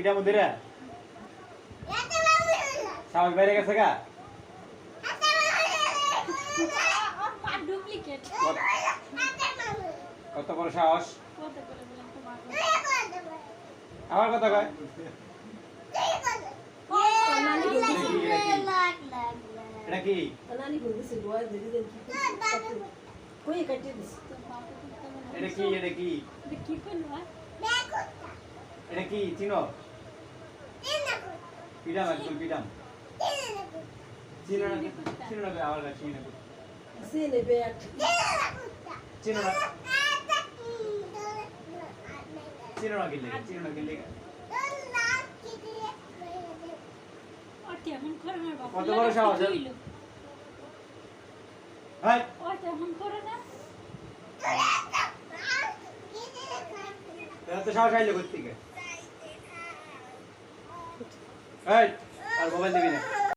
পিঠা মুদিরা সাহস বাইরে গেছে গা কত বড় সাহস আমার কথা কয় এটা কি এটা কি এটা কি এটা কি চিনো পিডাম একদম পিডাম চিনো না চিনো না আবার চিনো না চিনো না চিনো না গিলে চিনো না গিলে কত বড় সাহস হাই তো সাহস আইলো কোথা থেকে এই আর মোবাইল দিবি না